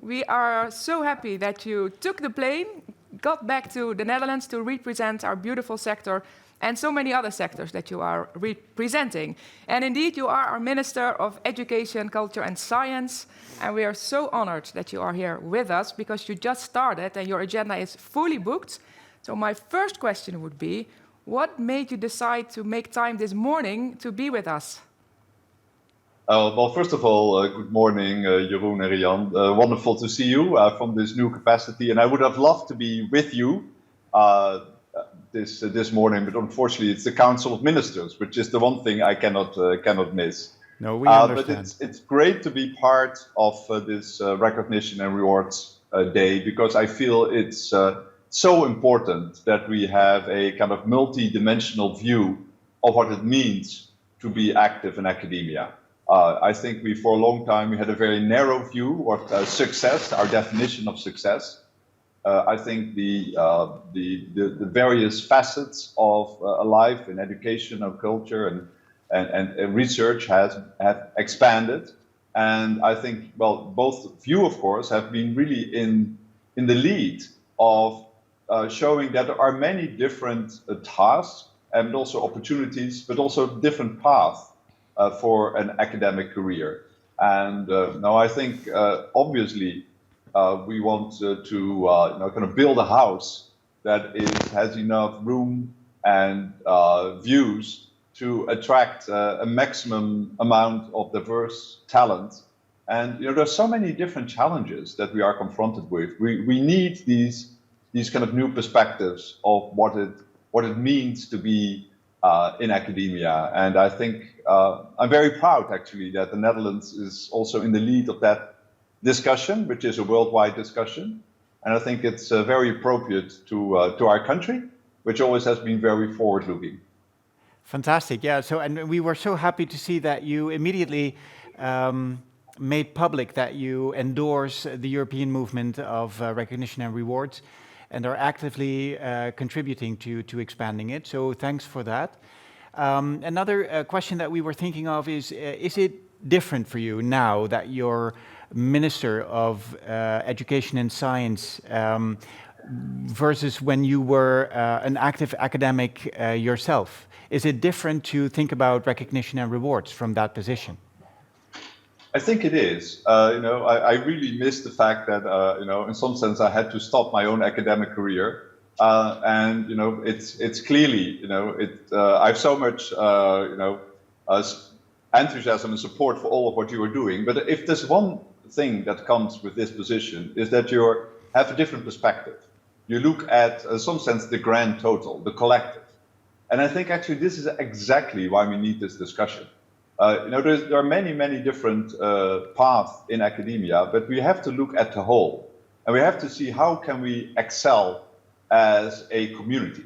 We are so happy that you took the plane, got back to the Netherlands to represent our beautiful sector and so many other sectors that you are representing. And indeed, you are our Minister of Education, Culture and Science, and we are so honored that you are here with us because you just started and your agenda is fully booked. So my first question would be, what made you decide to make time this morning to be with us? Well, first of all, good morning, Jeroen and Rian. Wonderful to see you from this new capacity, and I would have loved to be with you this morning, but unfortunately, it's the Council of Ministers, which is the one thing I cannot miss. No, we understand. But it's great to be part of this recognition and rewards day because I feel it's so important that we have a kind of multi-dimensional view of what it means to be active in academia. I think for a long time, we had a very narrow view of success, our definition of success. I think the various facets of a life in education or culture and research have expanded. And I think, well, both of you, of course, have been really in the lead of showing that there are many different tasks and also opportunities, but also different paths for an academic career. And now I think, obviously, we want to kind of build a house that has enough room and views to attract a maximum amount of diverse talent. And there's so many different challenges that we are confronted with. We need these kind of new perspectives of what it means to be in academia. And I think I'm very proud, actually, that the Netherlands is also in the lead of that discussion, which is a worldwide discussion. And I think it's very appropriate to our country, which always has been very forward-looking. Fantastic, yeah. So, and we were so happy to see that you immediately made public that you endorse the European movement of recognition and rewards, and are actively contributing to expanding it. So thanks for that. Another question that we were thinking of is it different for you now that you're Minister of Education and Science versus when you were an active academic yourself? Is it different to think about recognition and rewards from that position? I think it is. I really miss the fact that, in some sense, I had to stop my own academic career. And it's clearly, I have so much, enthusiasm and support for all of what you are doing. But if there's one thing that comes with this position, is that you have a different perspective. You look at, in some sense, the grand total, the collective. And I think actually this is exactly why we need this discussion. There are many different paths in academia, but we have to look at the whole, and we have to see how can we excel as a community.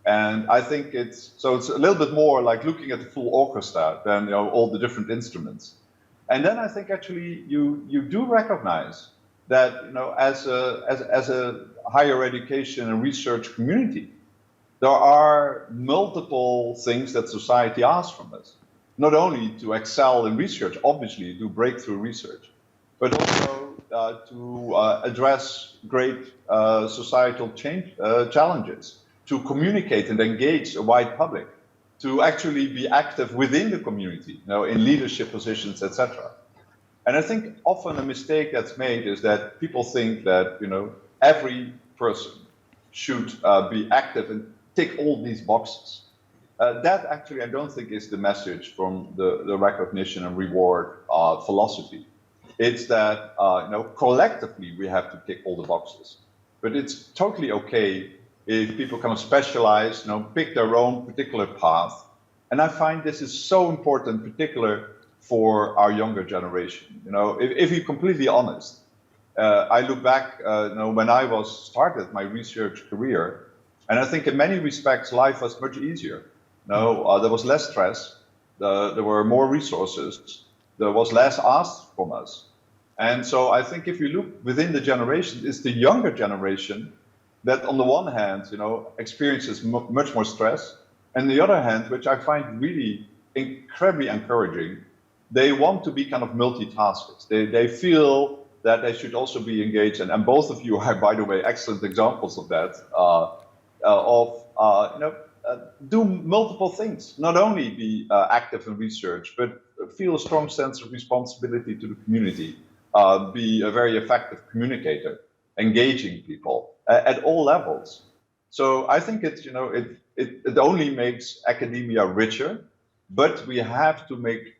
And I think it's a little bit more like looking at the full orchestra than all the different instruments. And then I think actually you do recognize that as a higher education and research community, there are multiple things that society asks from us. Not only to excel in research, obviously, do breakthrough research, but also to address great societal challenges, to communicate and engage a wide public, to actually be active within the community, in leadership positions, etc. And I think often a mistake that's made is that people think that every person should be active and tick all these boxes. That actually I don't think is the message from the recognition and reward philosophy. It's that collectively we have to tick all the boxes. But it's totally okay if people kind of specialize, pick their own particular path. And I find this is so important, particularly for our younger generation. If you're completely honest, I look back when I started my research career, and I think in many respects life was much easier. There was less stress, there were more resources, there was less asked from us. And so I think if you look within the generation, it's the younger generation that on the one hand, experiences much more stress, and the other hand, which I find really incredibly encouraging, they want to be kind of multitaskers. They feel that they should also be engaged, and both of you are, by the way, excellent examples of that, do multiple things, not only be active in research, but feel a strong sense of responsibility to the community, be a very effective communicator, engaging people at all levels. So I think it only makes academia richer, but we have to make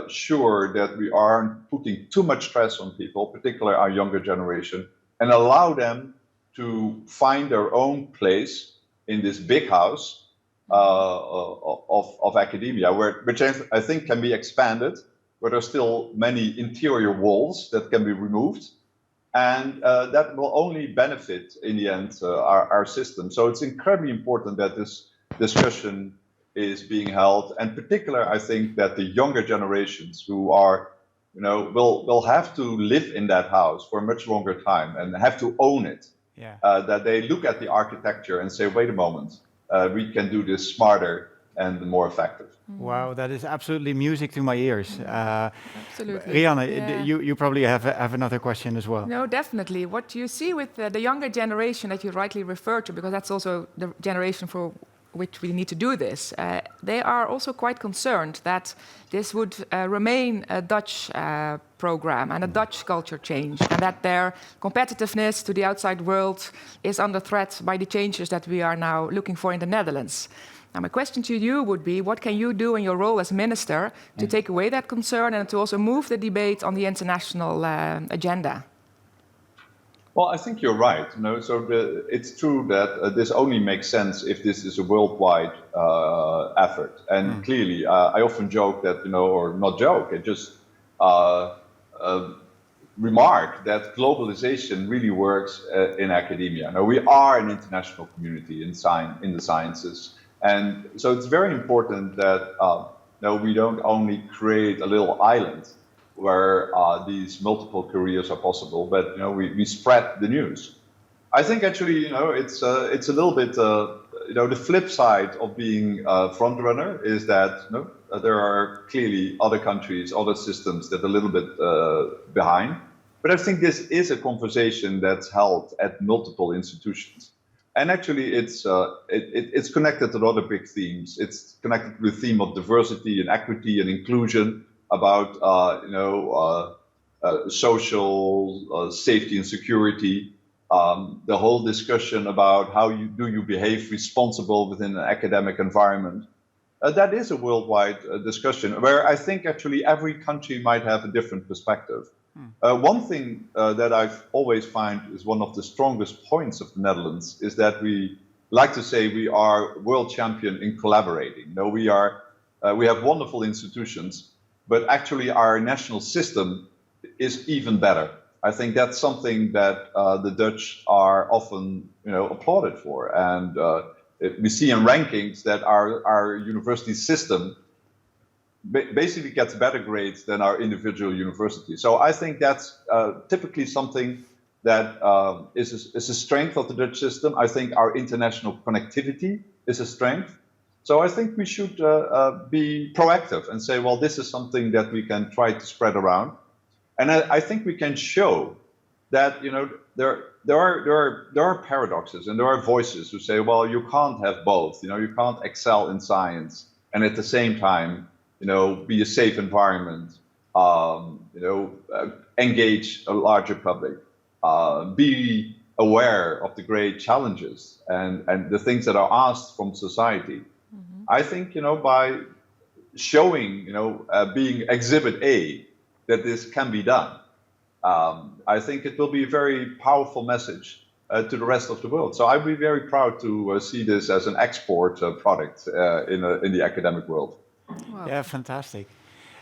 sure that we aren't putting too much stress on people, particularly our younger generation, and allow them to find their own place in this big house of academia, which I think can be expanded, where there's still many interior walls that can be removed, and that will only benefit in the end our system. So it's incredibly important that this discussion is being held, and particularly I think that the younger generations who are, will have to live in that house for a much longer time and have to own it. Yeah. That they look at the architecture and say, wait a moment, we can do this smarter and more effective. Wow, that is absolutely music to my ears. Absolutely. Rianne, Yeah. you probably have another question as well. No, definitely. What you see with the younger generation that you rightly refer to, because that's also the generation for which we need to do this, they are also quite concerned that this would remain a Dutch program and a Dutch culture change, and that their competitiveness to the outside world is under threat by the changes that we are now looking for in the Netherlands. Now, my question to you would be, what can you do in your role as minister to take away that concern and to also move the debate on the international agenda? Well, I think you're right. So it's true that this only makes sense if this is a worldwide effort. And clearly, I often joke that, or not joke, I just remark that globalization really works in academia. Now, we are an international community in the sciences. And so it's very important that we don't only create a little island where these multiple careers are possible, but we spread the news. I think actually it's a little bit the flip side of being a front runner is that there are clearly other countries, other systems that are a little bit behind. But I think this is a conversation that's held at multiple institutions, and actually it's connected to other big themes. It's connected to the theme of diversity and equity and inclusion, about social safety and security, the whole discussion about how you behave responsible within an academic environment. That is a worldwide discussion where I think actually every country might have a different perspective. One thing that I've always find is one of the strongest points of the Netherlands is that we like to say we are world champion in collaborating. We have wonderful institutions, but actually our national system is even better. I think that's something that the Dutch are often applauded for. And we see in rankings that our university system basically gets better grades than our individual universities. So I think that's typically something that is a strength of the Dutch system. I think our international connectivity is a strength. So I think we should be proactive and say, well, this is something that we can try to spread around. And I think we can show that there are paradoxes and there are voices who say, well, you can't have both. You can't excel in science and at the same time, be a safe environment, engage a larger public, be aware of the great challenges and the things that are asked from society. I think, by showing, being exhibit A, that this can be done, I think it will be a very powerful message to the rest of the world. So I'd be very proud to see this as an export product in the academic world. Wow. Yeah, fantastic.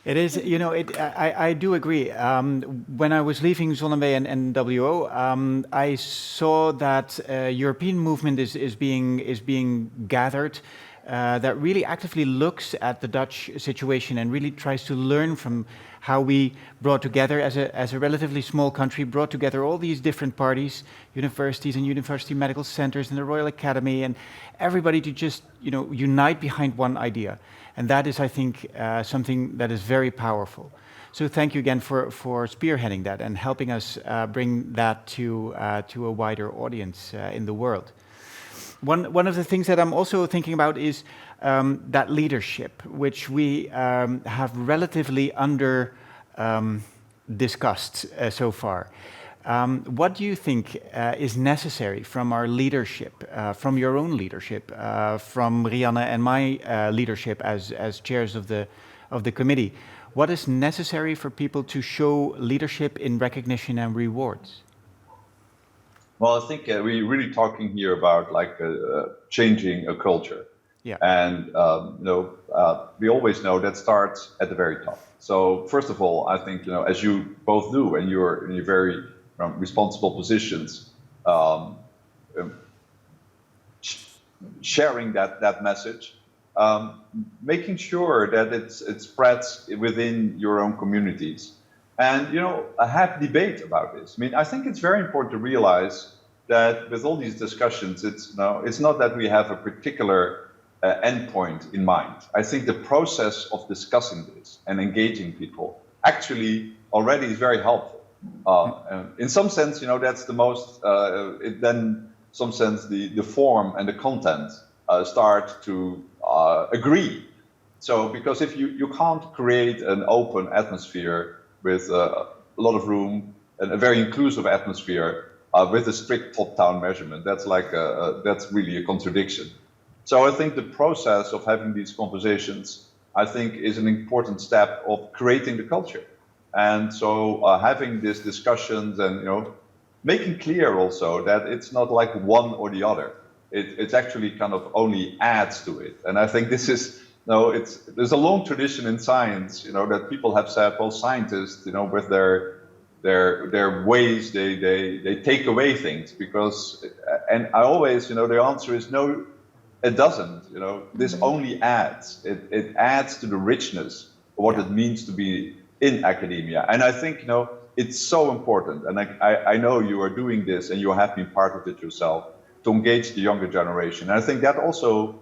It is, I do agree. When I was leaving Zonnebay and WO, I saw that European movement is being gathered that really actively looks at the Dutch situation and really tries to learn from how we brought together as a relatively small country, brought together all these different parties, universities and university medical centers and the Royal Academy, and everybody to just unite behind one idea. And that is, I think, something that is very powerful. So thank you again for spearheading that and helping us bring that to a wider audience in the world. One of the things that I'm also thinking about is that leadership, which we have relatively discussed so far. What do you think is necessary from our leadership, from your own leadership, from Rianne and my leadership as chairs of the committee? What is necessary for people to show leadership in recognition and rewards? Well, I think we're really talking here about like changing a culture. Yeah. And we always know that starts at the very top. So first of all, I think as you both do, and you're in your very responsible positions, sharing that message, making sure that it spreads within your own communities, and have debate about this. I mean, I think it's very important to realize that with all these discussions, it's not that we have a particular endpoint in mind. I think the process of discussing this and engaging people actually already is very helpful. In some sense, that's the most. Then, some sense, the form and the content start to agree. So, because if you can't create an open atmosphere with a lot of room and a very inclusive atmosphere with a strict top-down measurement, that's that's really a contradiction. So I think the process of having these conversations, I think, is an important step of creating the culture. And so having these discussions and, making clear also that it's not like one or the other. It's actually kind of only adds to it. And I think this is, there's a long tradition in science, that people have said, well, scientists, with their ways, they take away things because, and I always, the answer is no, it doesn't. This only adds. It adds to the richness of what it means to be in academia. And I think, it's so important. And I know you are doing this and you have been part of it yourself to engage the younger generation. And I think that also,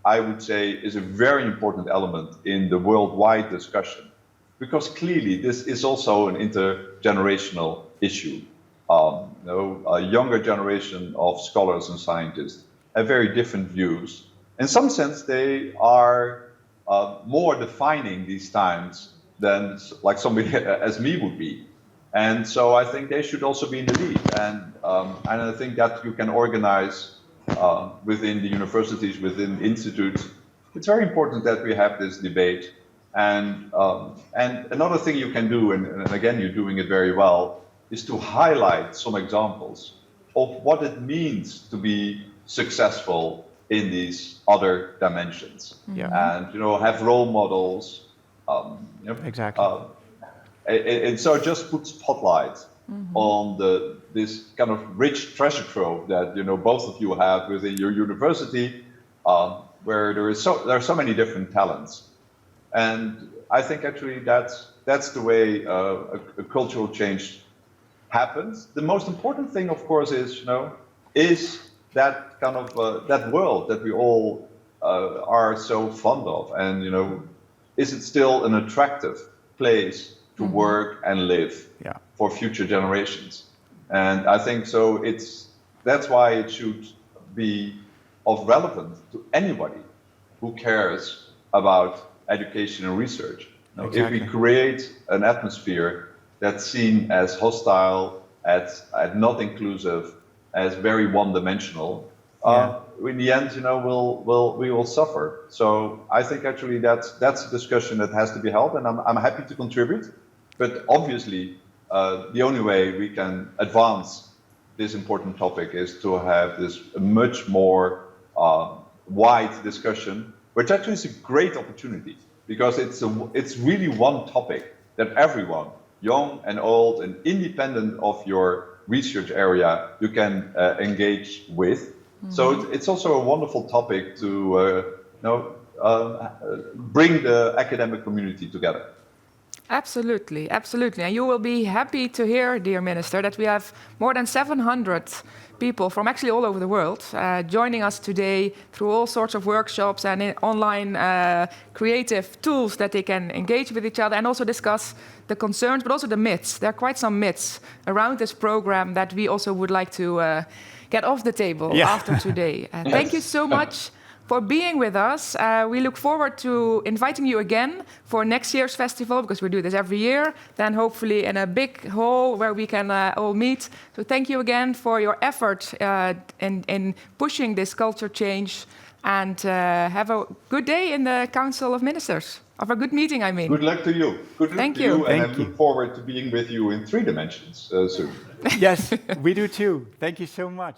I would say, is a very important element in the worldwide discussion, because clearly this is also an intergenerational issue. A younger generation of scholars and scientists have very different views. In some sense, they are more defining these times than like somebody as me would be. And so I think they should also be in the lead. And I think that you can organize within the universities, within institutes. It's very important that we have this debate. And another thing you can do, and again, you're doing it very well, is to highlight some examples of what it means to be successful in these other dimensions. Yeah. And have role models. Exactly. And so it just puts spotlight on this kind of rich treasure trove that both of you have within your university, where there are so many different talents. And I think actually that's the way a cultural change happens. The most important thing, of course, is that kind of that world that we all are so fond of, and is it still an attractive place to work and live for future generations? And I think so. That's why it should be of relevance to anybody who cares about education and research. Exactly. If we create an atmosphere that's seen as hostile, as not inclusive, as very one-dimensional, in the end, we will suffer. So I think actually that's a discussion that has to be held, and I'm happy to contribute. But obviously, the only way we can advance this important topic is to have this much more wide discussion, which actually is a great opportunity, because it's really one topic that everyone, young and old and independent of your research area, you can engage with. So it's also a wonderful topic to bring the academic community together. Absolutely, absolutely. And you will be happy to hear, dear Minister, that we have more than 700 people from actually all over the world joining us today through all sorts of workshops and in online creative tools that they can engage with each other and also discuss the concerns, but also the myths. There are quite some myths around this program that we also would like to get off the table after today. Thank you so much for being with us. We look forward to inviting you again for next year's festival, because we do this every year, then hopefully in a big hall where we can all meet. So thank you again for your effort in pushing this culture change, and have a good day in the Council of Ministers. Of a good meeting, I mean. Good luck to you. Good luck to you, and I look forward to being with you in 3 dimensions soon. Yes, we do too. Thank you so much.